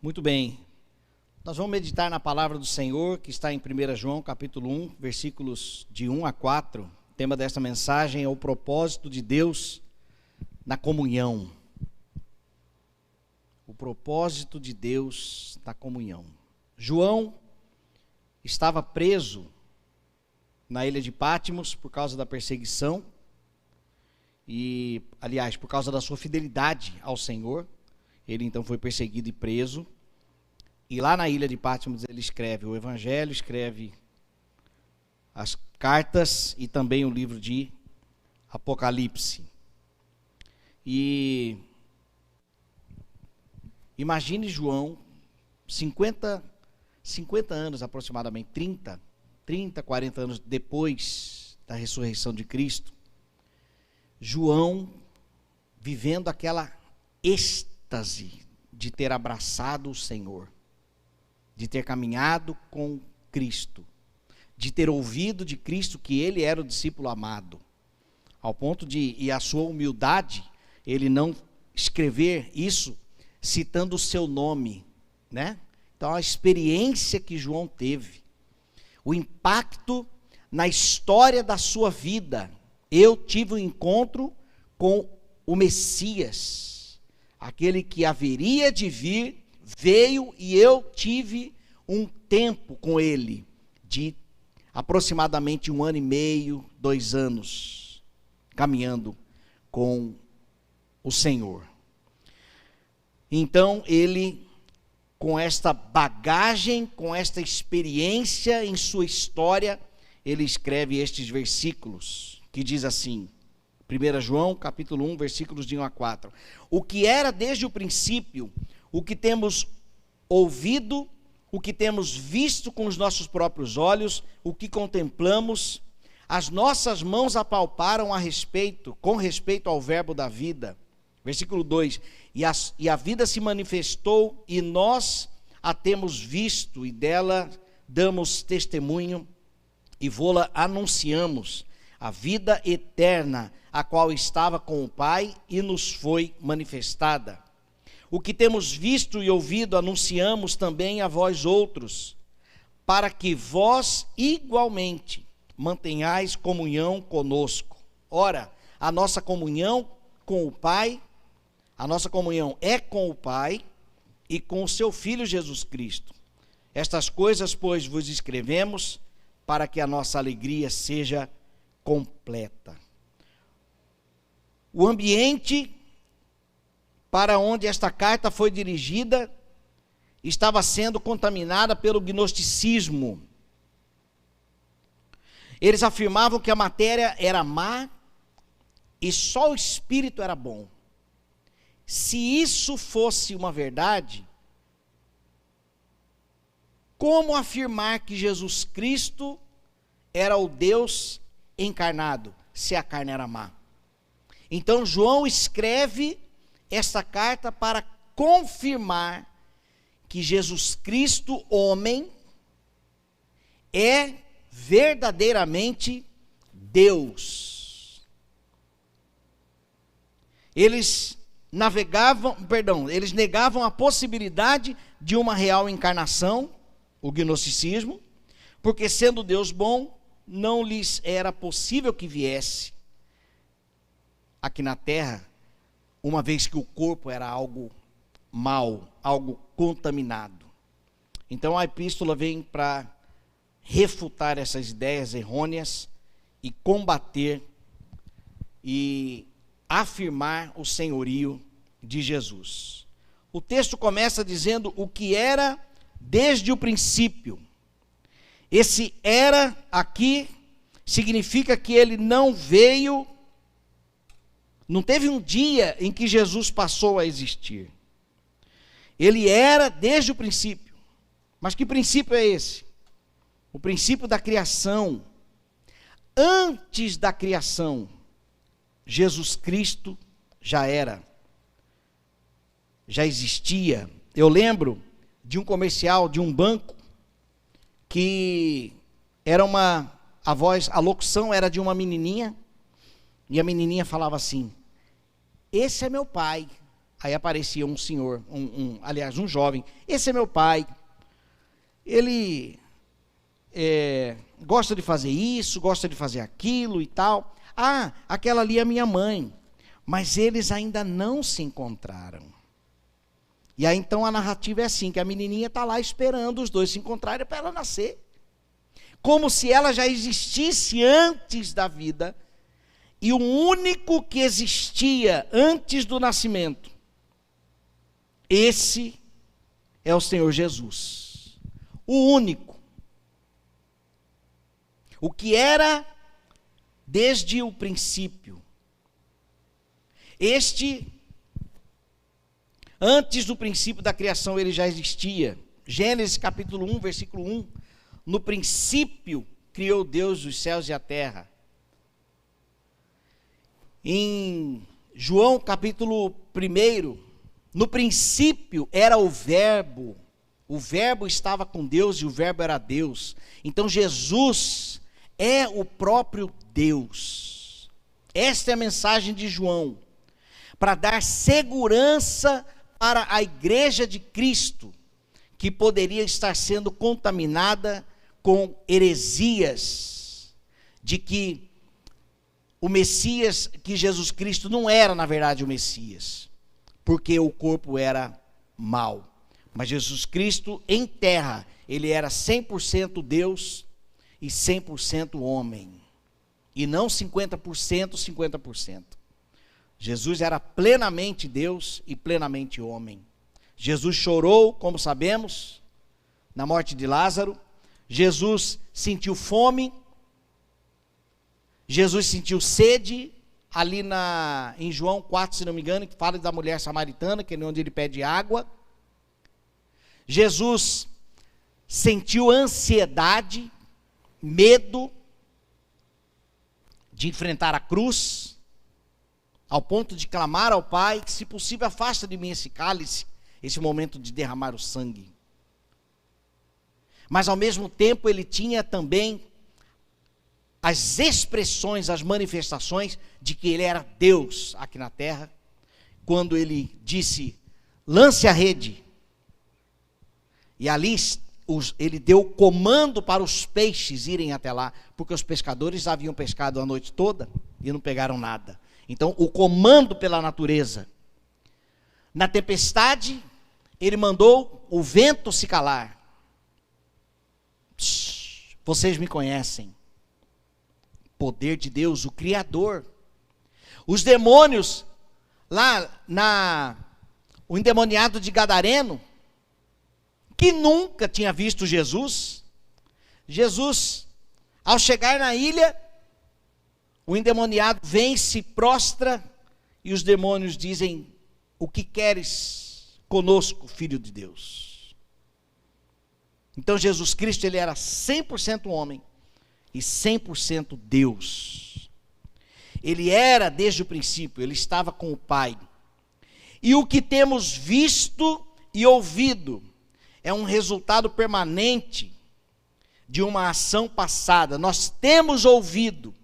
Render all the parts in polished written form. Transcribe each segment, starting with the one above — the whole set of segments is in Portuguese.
Muito bem, nós vamos meditar na palavra do Senhor, que está em 1 João, capítulo 1, versículos de 1 a 4. O tema desta mensagem é o propósito de Deus na comunhão. O propósito de Deus na comunhão. João estava preso na ilha de Patmos por causa da perseguição e, aliás, por causa da sua fidelidade ao Senhor. Ele então foi perseguido e preso. E lá na ilha de Patmos ele escreve o Evangelho, escreve as cartas e também o livro de Apocalipse. E imagine João, 50 anos aproximadamente, 40 anos depois da ressurreição de Cristo, João vivendo aquela êxtase de ter abraçado o Senhor, de ter caminhado com Cristo, de ter ouvido de Cristo que ele era o discípulo amado, ao ponto de, e a sua humildade, ele não escrever isso citando o seu nome, né? Então a experiência que João teve, o impacto na história da sua vida. Eu tive um encontro com o Messias, aquele que haveria de vir, veio e eu tive um tempo com ele, de aproximadamente 1 ano e meio, 2 anos, caminhando com o Senhor. Então ele, com esta bagagem, com esta experiência em sua história, ele escreve estes versículos, que diz assim, 1 João, capítulo 1, versículos de 1 a 4. O que era desde o princípio, o que temos ouvido, o que temos visto com os nossos próprios olhos, o que contemplamos, as nossas mãos apalparam com respeito ao verbo da vida. Versículo 2, e a vida se manifestou e nós a temos visto e dela damos testemunho e vô-la anunciamos, a vida eterna, a qual estava com o Pai e nos foi manifestada. O que temos visto e ouvido anunciamos também a vós outros, para que vós igualmente mantenhais comunhão conosco. Ora, a nossa comunhão com o Pai, a nossa comunhão é com o Pai e com o seu Filho Jesus Cristo. Estas coisas, pois, vos escrevemos para que a nossa alegria seja completa. O ambiente para onde esta carta foi dirigida estava sendo contaminada pelo gnosticismo. Eles afirmavam que a matéria era má e só o espírito era bom. Se isso fosse uma verdade, como afirmar que Jesus Cristo era o Deus encarnado, se a carne era má? Então João escreve esta carta para confirmar que Jesus Cristo, homem, é verdadeiramente Deus. Eles negavam a possibilidade de uma real encarnação, o gnosticismo, porque sendo Deus bom, não lhes era possível que viesse aqui na terra, uma vez que o corpo era algo mau, algo contaminado. Então a epístola vem para refutar essas ideias errôneas e combater e afirmar o senhorio de Jesus. O texto começa dizendo o que era desde o princípio. Esse era aqui significa que ele não veio, não teve um dia em que Jesus passou a existir. Ele era desde o princípio. Mas que princípio é esse? O princípio da criação. Antes da criação, Jesus Cristo já era, já existia. Eu lembro de um comercial de um banco que era a locução era de uma menininha, e a menininha falava assim: esse é meu pai. Aí aparecia um senhor, aliás, um jovem. Esse é meu pai. Ele gosta de fazer isso, gosta de fazer aquilo e tal. Ah, aquela ali é minha mãe. Mas eles ainda não se encontraram. E aí então a narrativa é assim, que a menininha está lá esperando os dois se encontrarem para ela nascer. Como se ela já existisse antes da vida. E o único que existia antes do nascimento, esse é o Senhor Jesus. O único. O que era desde o princípio. Antes do princípio da criação, ele já existia. Gênesis capítulo 1, versículo 1. No princípio, criou Deus os céus e a terra. Em João capítulo 1, no princípio era o verbo estava com Deus e o verbo era Deus. Então Jesus é o próprio Deus. Esta é a mensagem de João, para dar segurança para a igreja de Cristo, que poderia estar sendo contaminada com heresias, de que o Messias, que Jesus Cristo não era na verdade o Messias, porque o corpo era mau. Mas Jesus Cristo em terra, ele era 100% Deus e 100% homem. E não 50%, 50%. Jesus era plenamente Deus e plenamente homem. Jesus chorou, como sabemos, na morte de Lázaro. Jesus sentiu fome. Jesus sentiu sede, ali em João 4, se não me engano, que fala da mulher samaritana, que é onde ele pede água. Jesus sentiu ansiedade, medo de enfrentar a cruz, ao ponto de clamar ao Pai, que se possível afasta de mim esse cálice, esse momento de derramar o sangue. Mas ao mesmo tempo ele tinha também as expressões, as manifestações de que ele era Deus aqui na terra, quando ele disse, lance a rede. E ali ele deu comando para os peixes irem até lá, porque os pescadores haviam pescado a noite toda e não pegaram nada. Então o comando pela natureza. Na tempestade, ele mandou o vento se calar. Vocês me conhecem. Poder de Deus, o Criador. Os demônios, o endemoniado de Gadareno, que nunca tinha visto Jesus, ao chegar na ilha, o endemoniado vem, se prostra, e os demônios dizem, o que queres conosco, Filho de Deus? Então Jesus Cristo, ele era 100% homem, e 100% Deus. Ele era desde o princípio, ele estava com o Pai. E o que temos visto e ouvido é um resultado permanente de uma ação passada. Nós temos ouvido.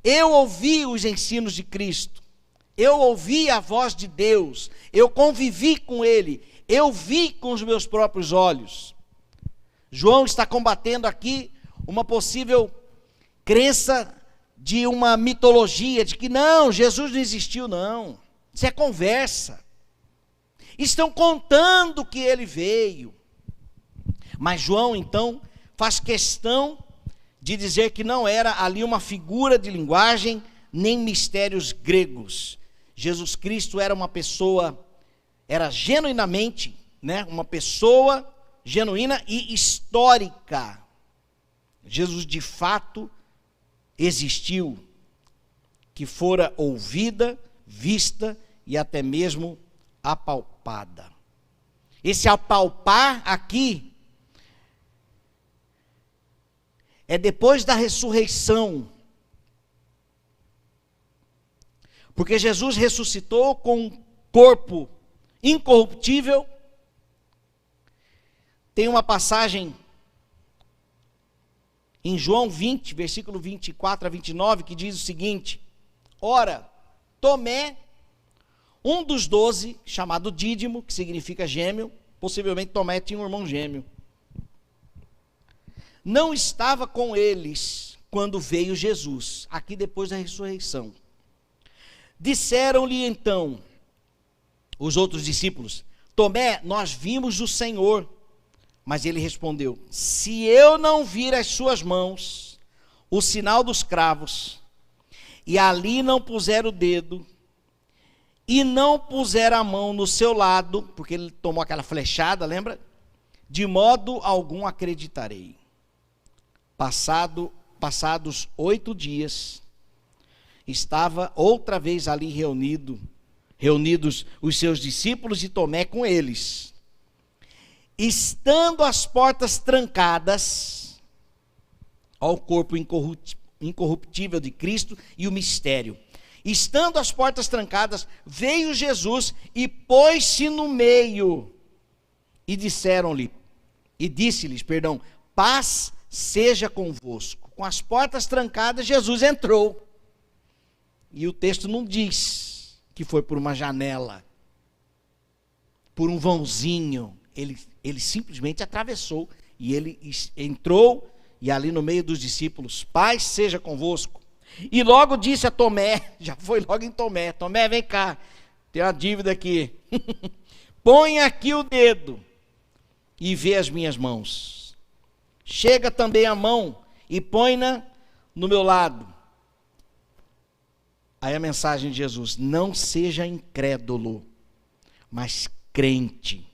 Eu ouvi os ensinos de Cristo. Eu ouvi a voz de Deus. Eu convivi com Ele. Eu vi com os meus próprios olhos. João está combatendo aqui uma possível crença de uma mitologia, de que não, Jesus não existiu, não. Isso é conversa. Estão contando que ele veio. Mas João, então, faz questão de dizer que não era ali uma figura de linguagem, nem mistérios gregos. Jesus Cristo era uma pessoa, era genuinamente, uma pessoa genuína e histórica. Jesus de fato existiu, que fora ouvida, vista e até mesmo apalpada. Esse apalpar aqui é depois da ressurreição, porque Jesus ressuscitou com um corpo incorruptível. Tem uma passagem em João 20, versículo 24 a 29, que diz o seguinte: ora, Tomé, um dos 12, chamado Dídimo, que significa gêmeo, possivelmente Tomé tinha um irmão gêmeo, não estava com eles quando veio Jesus, aqui depois da ressurreição. Disseram-lhe então os outros discípulos: Tomé, nós vimos o Senhor. Mas ele respondeu: se eu não vir as suas mãos, o sinal dos cravos, e ali não puser o dedo, e não puser a mão no seu lado, porque ele tomou aquela flechada, lembra? De modo algum acreditarei. Passados 8 dias, estava outra vez ali reunidos os seus discípulos e Tomé com eles. Estando as portas trancadas ao corpo incorruptível de Cristo e o mistério. Estando as portas trancadas, veio Jesus e pôs-se no meio. E disse-lhes, paz seja convosco. Com as portas trancadas, Jesus entrou. E o texto não diz que foi por uma janela, por um vãozinho. Ele simplesmente atravessou e ele entrou, e ali no meio dos discípulos: paz seja convosco. E logo disse a Tomé, já foi logo em Tomé: Tomé, vem cá, tem uma dívida aqui. Põe aqui o dedo e vê as minhas mãos. Chega também a mão e põe-na no meu lado. Aí a mensagem de Jesus: não seja incrédulo, mas crente.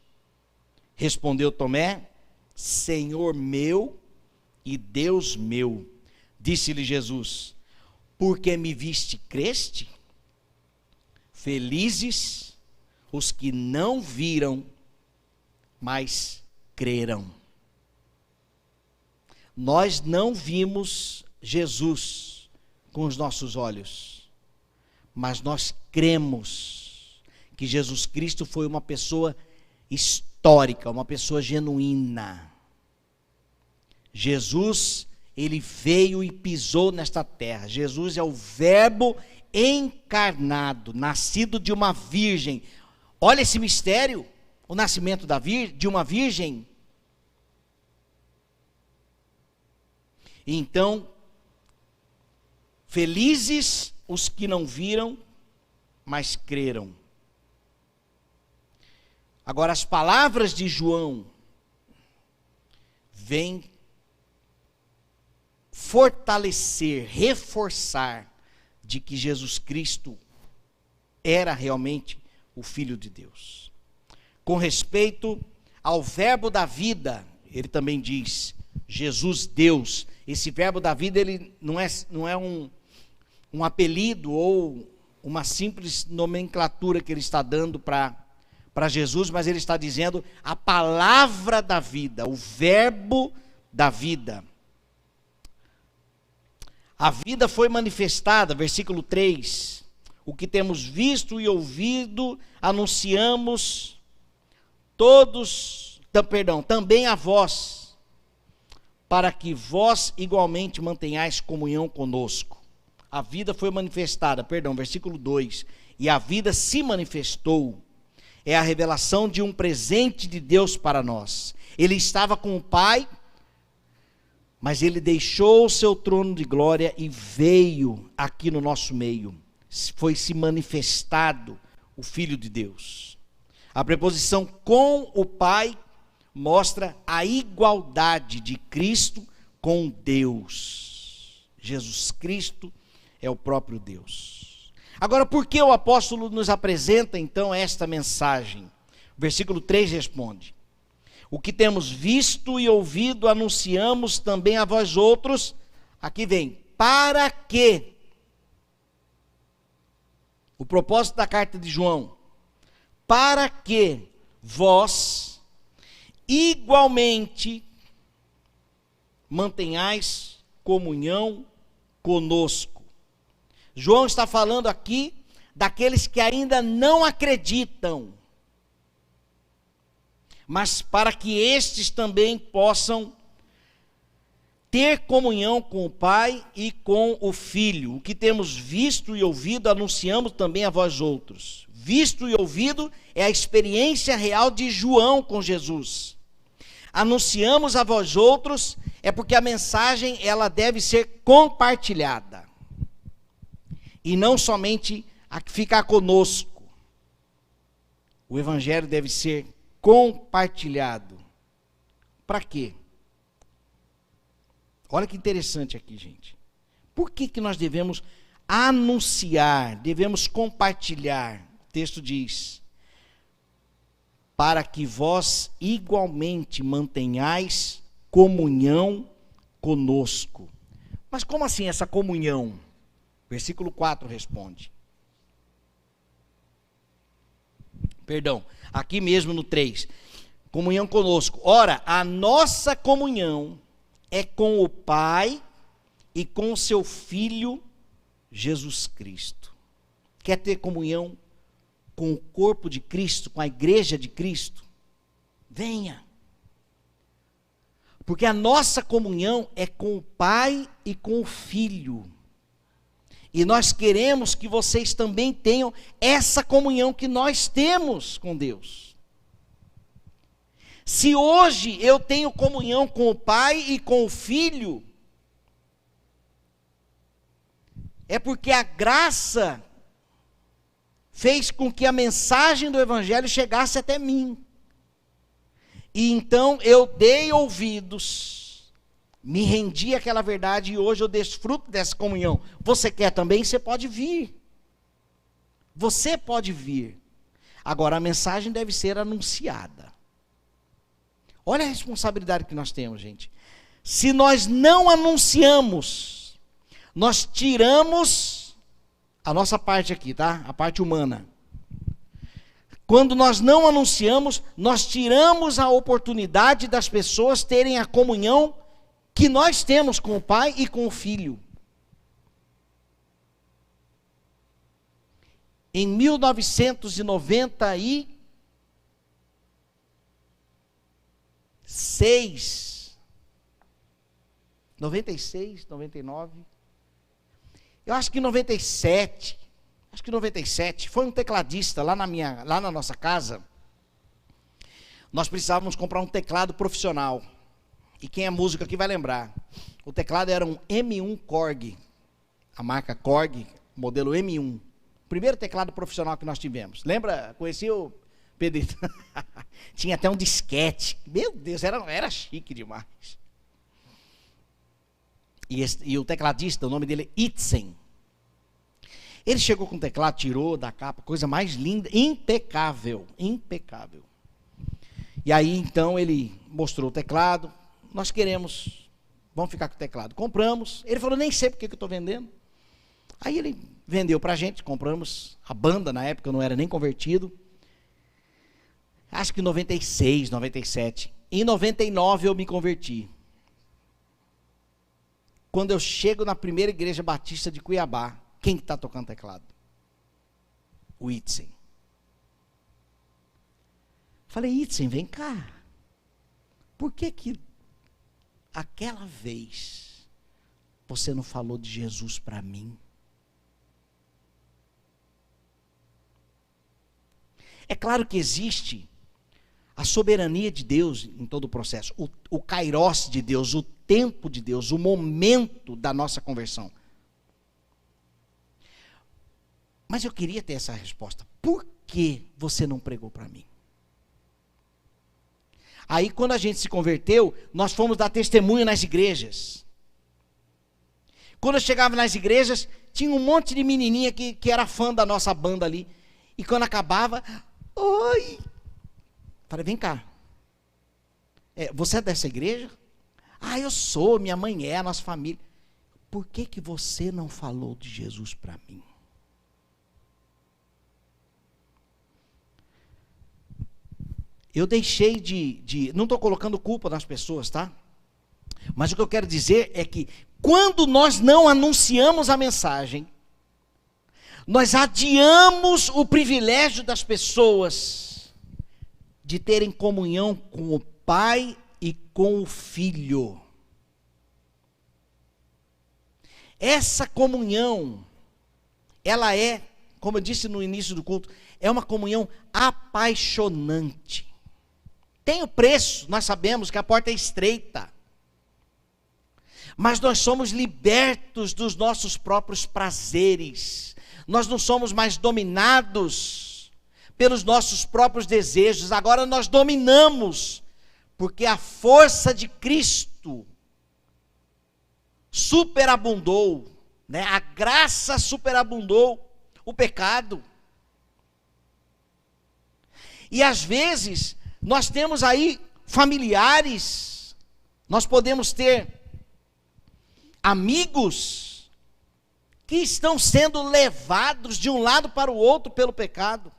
Respondeu Tomé: Senhor meu e Deus meu. Disse-lhe Jesus: porque me viste, creste? Felizes os que não viram, mas creram. Nós não vimos Jesus com os nossos olhos, mas nós cremos que Jesus Cristo foi uma pessoa histórica, uma pessoa genuína. Jesus, ele veio e pisou nesta terra. Jesus é o Verbo encarnado, nascido de uma virgem. Olha esse mistério, o nascimento de uma virgem. Então, felizes os que não viram, mas creram. Agora, as palavras de João vêm fortalecer, reforçar de que Jesus Cristo era realmente o Filho de Deus. Com respeito ao verbo da vida, ele também diz, Jesus Deus. Esse verbo da vida, ele não é um apelido ou uma simples nomenclatura que ele está dando para Jesus, mas ele está dizendo a palavra da vida, o verbo da vida. A vida foi manifestada, versículo 3, o que temos visto e ouvido, anunciamos também a vós, para que vós igualmente mantenhais comunhão conosco. A vida foi manifestada, versículo 2, e a vida se manifestou. É a revelação de um presente de Deus para nós. Ele estava com o Pai, mas ele deixou o seu trono de glória e veio aqui no nosso meio. Foi se manifestado o Filho de Deus. A preposição com o Pai mostra a igualdade de Cristo com Deus. Jesus Cristo é o próprio Deus. Agora, por que o apóstolo nos apresenta então esta mensagem? Versículo 3 responde: o que temos visto e ouvido, anunciamos também a vós outros. Aqui vem, para que? O propósito da carta de João: para que vós igualmente mantenhais comunhão conosco. João está falando aqui daqueles que ainda não acreditam, mas para que estes também possam ter comunhão com o Pai e com o Filho. O que temos visto e ouvido, anunciamos também a vós outros. Visto e ouvido é a experiência real de João com Jesus. Anunciamos a vós outros é porque a mensagem ela deve ser compartilhada. E não somente ficar conosco. O evangelho deve ser compartilhado. Para quê? Olha que interessante aqui, gente. Por que nós devemos anunciar, devemos compartilhar? O texto diz: para que vós igualmente mantenhais comunhão conosco. Mas como assim essa comunhão? Versículo 4 responde. Perdão, aqui mesmo no 3. Comunhão conosco. Ora, a nossa comunhão é com o Pai e com o seu Filho, Jesus Cristo. Quer ter comunhão com o corpo de Cristo, com a igreja de Cristo? Venha. Porque a nossa comunhão é com o Pai e com o Filho. E nós queremos que vocês também tenham essa comunhão que nós temos com Deus. Se hoje eu tenho comunhão com o Pai e com o Filho, é porque a graça fez com que a mensagem do Evangelho chegasse até mim. E então eu dei ouvidos, me rendi àquela verdade e hoje eu desfruto dessa comunhão. Você quer também? Você pode vir. Você pode vir. Agora a mensagem deve ser anunciada. Olha a responsabilidade que nós temos, gente. Se nós não anunciamos, nós tiramos a nossa parte aqui, tá? A parte humana. Quando nós não anunciamos, nós tiramos a oportunidade das pessoas terem a comunhão que nós temos com o Pai e com o Filho. Em 1996, 96, 99, eu acho que 97, foi um tecladista lá na nossa casa. Nós precisávamos comprar um teclado profissional. E quem é músico aqui vai lembrar. O teclado era um M1 Korg, a marca Korg, modelo M1. O primeiro teclado profissional que nós tivemos. Lembra? Conheci o Pedrito. Tinha até um disquete. Meu Deus, era chique demais. E o tecladista, o nome dele é Itzen. Ele chegou com o teclado, tirou da capa, coisa mais linda, impecável. E aí, então, ele mostrou o teclado. Nós vamos ficar com o teclado. Compramos. Ele falou, nem sei porque que eu estou vendendo. Aí ele vendeu para a gente, compramos a banda, na época eu não era nem convertido. Acho que em 96, 97. Em 99 eu me converti. Quando eu chego na primeira igreja batista de Cuiabá, quem está tocando teclado? O Itzen. Falei, Itzen, vem cá. Por que aquela vez você não falou de Jesus para mim? É claro que existe a soberania de Deus em todo o processo, o kairos de Deus, o tempo de Deus, o momento da nossa conversão. Mas eu queria ter essa resposta. Por que você não pregou para mim? Aí quando a gente se converteu, nós fomos dar testemunho nas igrejas. Quando eu chegava nas igrejas, tinha um monte de menininha que era fã da nossa banda ali. E quando acabava, oi! Falei, vem cá. Você é dessa igreja? Ah, eu sou, minha mãe é, a nossa família. Por que você não falou de Jesus para mim? Eu deixei não estou colocando culpa nas pessoas, tá? Mas o que eu quero dizer é que quando nós não anunciamos a mensagem, nós adiamos o privilégio das pessoas de terem comunhão com o Pai e com o Filho. Essa comunhão, ela é, como eu disse no início do culto, é uma comunhão apaixonante. Tem o preço, nós sabemos que a porta é estreita. Mas nós somos libertos dos nossos próprios prazeres. Nós não somos mais dominados pelos nossos próprios desejos. Agora nós dominamos, porque a força de Cristo superabundou, né? A graça superabundou o pecado. E às vezes nós temos aí familiares, nós podemos ter amigos que estão sendo levados de um lado para o outro pelo pecado.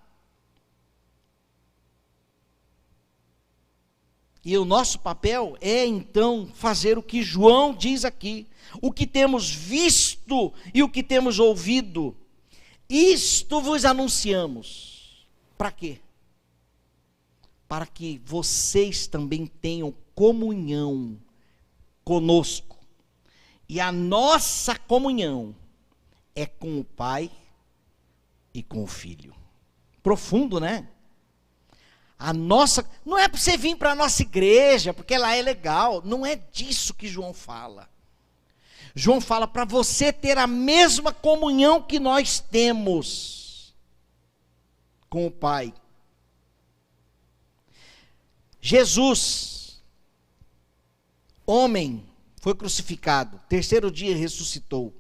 E o nosso papel é então fazer o que João diz aqui, o que temos visto e o que temos ouvido, isto vos anunciamos. Para quê? Para que vocês também tenham comunhão conosco. E a nossa comunhão é com o Pai e com o Filho. Profundo, né? A nossa, não é para você vir para a nossa igreja, porque lá é legal. Não é disso que João fala. João fala para você ter a mesma comunhão que nós temos com o Pai. Jesus, homem, foi crucificado, terceiro dia ressuscitou.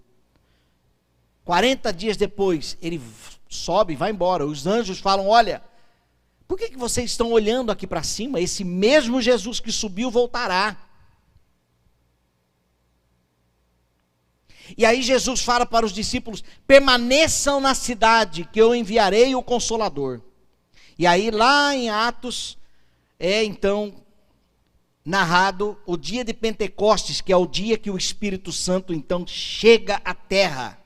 40 dias depois, ele sobe e vai embora. Os anjos falam, olha, por que vocês estão olhando aqui para cima? Esse mesmo Jesus que subiu voltará. E aí Jesus fala para os discípulos, permaneçam na cidade, que eu enviarei o Consolador. E aí lá em Atos, então narrado o dia de Pentecostes, que é o dia que o Espírito Santo então chega à terra.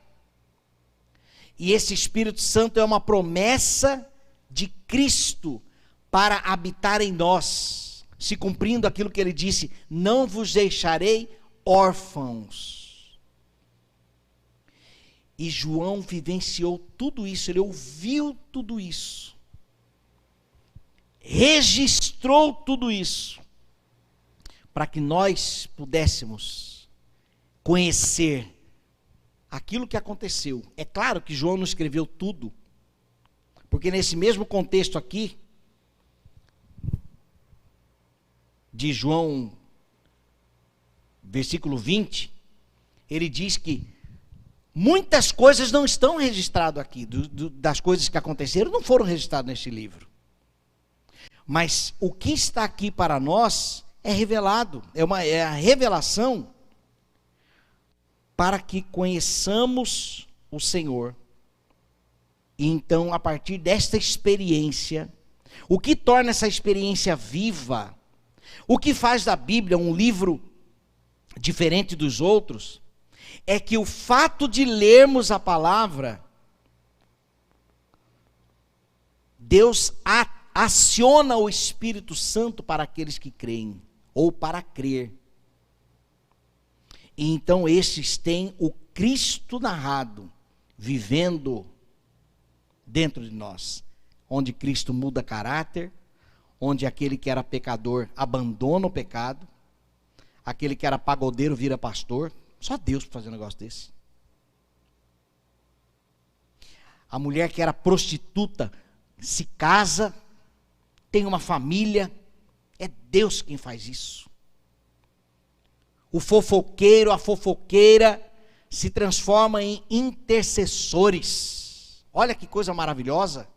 E esse Espírito Santo é uma promessa de Cristo para habitar em nós, se cumprindo aquilo que ele disse, não vos deixarei órfãos. E João vivenciou tudo isso, ele ouviu tudo isso, registrou tudo isso, para que nós pudéssemos conhecer aquilo que aconteceu. É claro que João não escreveu tudo, porque nesse mesmo contexto aqui, de João, versículo 20, ele diz que muitas coisas não estão registradas aqui, das coisas que aconteceram, não foram registradas neste livro. Mas o que está aqui para nós é revelado, é a revelação para que conheçamos o Senhor. E então, a partir desta experiência, o que torna essa experiência viva, o que faz da Bíblia um livro diferente dos outros, é que o fato de lermos a palavra, Deus aciona o Espírito Santo para aqueles que creem, ou para crer. E então estes têm o Cristo narrado, vivendo dentro de nós, onde Cristo muda caráter, onde aquele que era pecador abandona o pecado, aquele que era pagodeiro vira pastor. Só Deus para fazer um negócio desse. A mulher que era prostituta se casa, tem uma família, é Deus quem faz isso. O fofoqueiro, a fofoqueira se transforma em intercessores. Olha que coisa maravilhosa.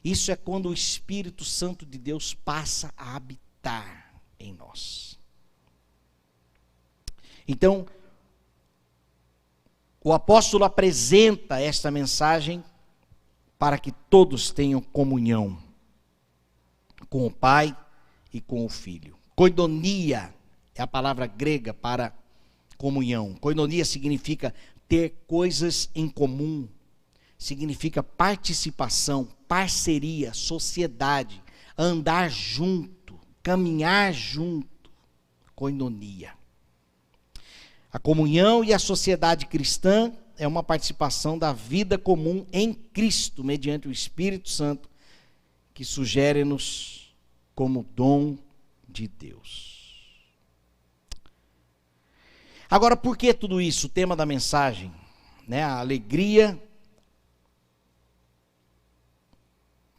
Isso é quando o Espírito Santo de Deus passa a habitar em nós. Então, o apóstolo apresenta esta mensagem para que todos tenham comunhão com o Pai e com o Filho. Koinonia é a palavra grega para comunhão. Koinonia significa ter coisas em comum, significa participação, parceria, sociedade, andar junto, caminhar junto. Koinonia. A comunhão e a sociedade cristã é uma participação da vida comum em Cristo, mediante o Espírito Santo, que sugere-nos como dom de Deus. Agora, por que tudo isso? O tema da mensagem, né? A alegria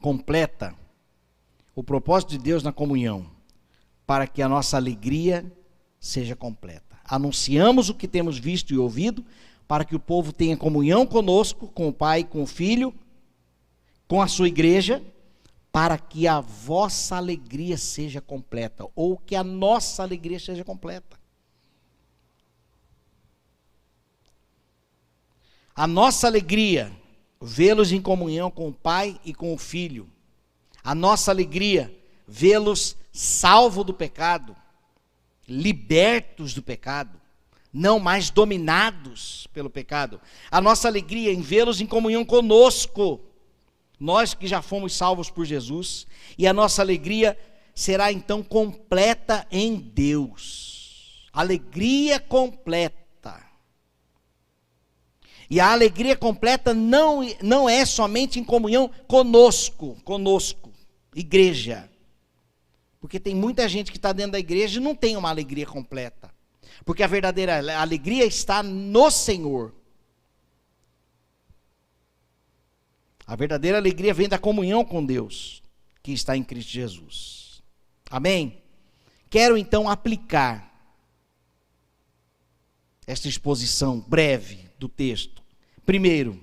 completa, o propósito de Deus na comunhão, para que a nossa alegria seja completa. Anunciamos o que temos visto e ouvido, para que o povo tenha comunhão conosco, com o Pai, com o Filho, com a sua igreja, para que a vossa alegria seja completa, ou que a nossa alegria seja completa. A nossa alegria, vê-los em comunhão com o Pai e com o Filho. A nossa alegria, vê-los salvos do pecado, libertos do pecado, não mais dominados pelo pecado. A nossa alegria em vê-los em comunhão conosco, nós que já fomos salvos por Jesus, e a nossa alegria será então completa em Deus. Alegria completa. E a alegria completa não é somente em comunhão conosco, igreja. Porque tem muita gente que está dentro da igreja e não tem uma alegria completa. Porque a verdadeira alegria está no Senhor. A verdadeira alegria vem da comunhão com Deus, que está em Cristo Jesus. Amém? Quero então aplicar esta exposição breve do texto. Primeiro,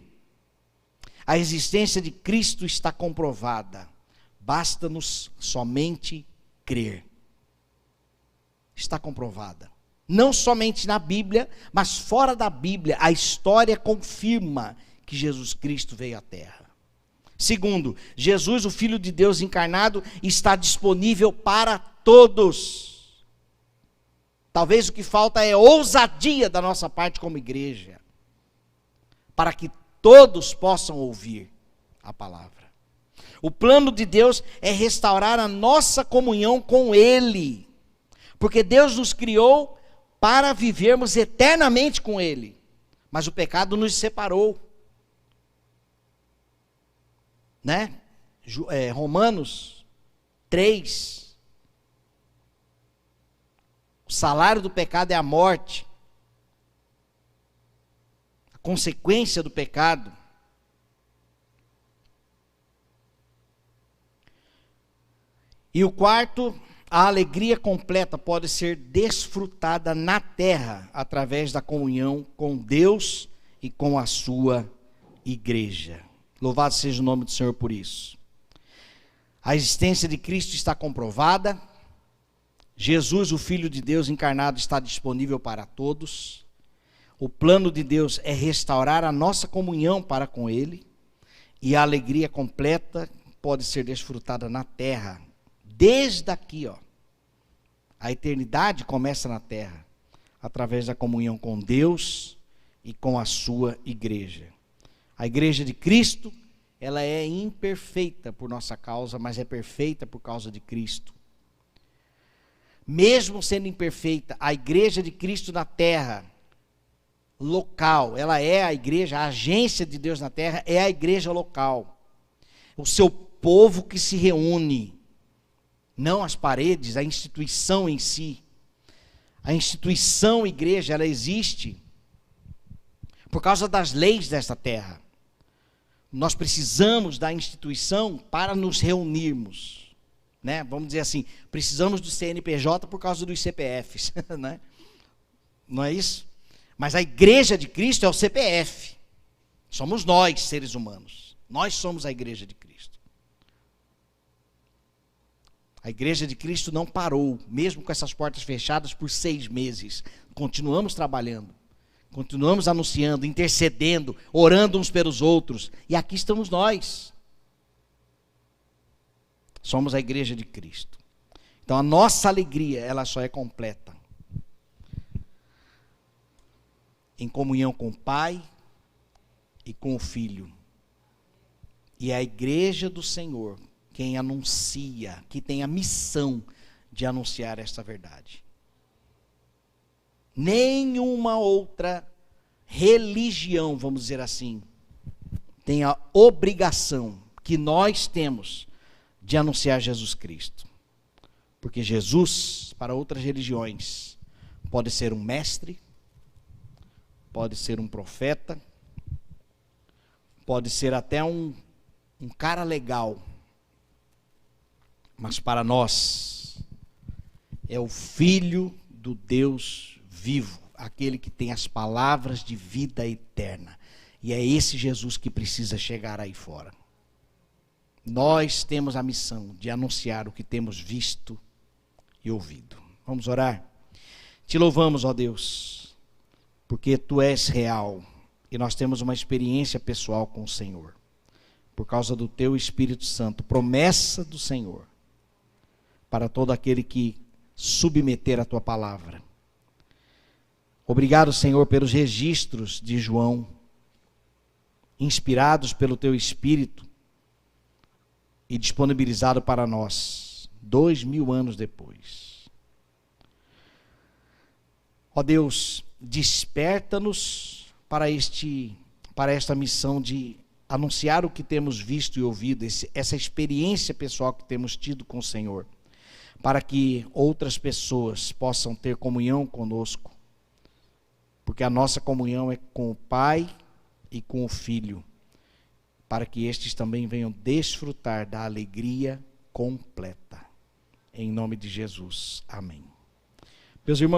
a existência de Cristo está comprovada. Basta-nos somente crer. Está comprovada. Não somente na Bíblia, mas fora da Bíblia, a história confirma que Jesus Cristo veio à Terra. Segundo, Jesus, o Filho de Deus encarnado, está disponível para todos. Talvez o que falta é ousadia da nossa parte como igreja, para que todos possam ouvir a palavra. O plano de Deus é restaurar a nossa comunhão com Ele, porque Deus nos criou para vivermos eternamente com Ele, mas o pecado nos separou, né? Romanos 3, o salário do pecado é a morte, a consequência do pecado. E o quarto, a alegria completa pode ser desfrutada na terra, através da comunhão com Deus e com a sua igreja. Louvado seja o nome do Senhor por isso. A existência de Cristo está comprovada. Jesus, o Filho de Deus encarnado, está disponível para todos. O plano de Deus é restaurar a nossa comunhão para com Ele. E a alegria completa pode ser desfrutada na terra. Desde aqui, a eternidade começa na terra, através da comunhão com Deus e com a sua igreja. A igreja de Cristo, ela é imperfeita por nossa causa, mas é perfeita por causa de Cristo. Mesmo sendo imperfeita, a igreja de Cristo na terra, local, ela é a igreja, a agência de Deus na terra é a igreja local. O seu povo que se reúne. Não as paredes, a instituição em si. A instituição igreja, ela existe por causa das leis desta terra. Nós precisamos da instituição para nos reunirmos, né? Vamos dizer assim, precisamos do CNPJ por causa dos CPFs, né? Não é isso? Mas a igreja de Cristo é o CPF. Somos nós, seres humanos. Nós somos a igreja de Cristo. A igreja de Cristo não parou, mesmo com essas portas fechadas por 6 meses. Continuamos trabalhando, continuamos anunciando, intercedendo, orando uns pelos outros. E aqui estamos nós. Somos a igreja de Cristo. Então a nossa alegria, ela só é completa em comunhão com o Pai e com o Filho. E a igreja do Senhor, quem anuncia, que tem a missão de anunciar esta verdade. nenhuma outra religião, vamos dizer assim, tem a obrigação que nós temos de anunciar Jesus Cristo. Porque Jesus, para outras religiões, pode ser um mestre, pode ser um profeta, pode ser até um cara legal, mas para nós é o Filho do Deus vivo, aquele que tem as palavras de vida eterna. E é esse Jesus que precisa chegar aí fora. Nós temos a missão de anunciar o que temos visto e ouvido. Vamos orar? Te louvamos, ó Deus, porque Tu és real e nós temos uma experiência pessoal com o Senhor. Por causa do Teu Espírito Santo, promessa do Senhor, para todo aquele que submeter a Tua palavra. Obrigado, Senhor, pelos registros de João, inspirados pelo Teu Espírito e disponibilizado para nós, 2000 anos depois. Ó Deus, desperta-nos para esta missão de anunciar o que temos visto e ouvido, essa experiência pessoal que temos tido com o Senhor, para que outras pessoas possam ter comunhão conosco, porque a nossa comunhão é com o Pai e com o Filho, para que estes também venham desfrutar da alegria completa. Em nome de Jesus. Amém. Meus irmãos,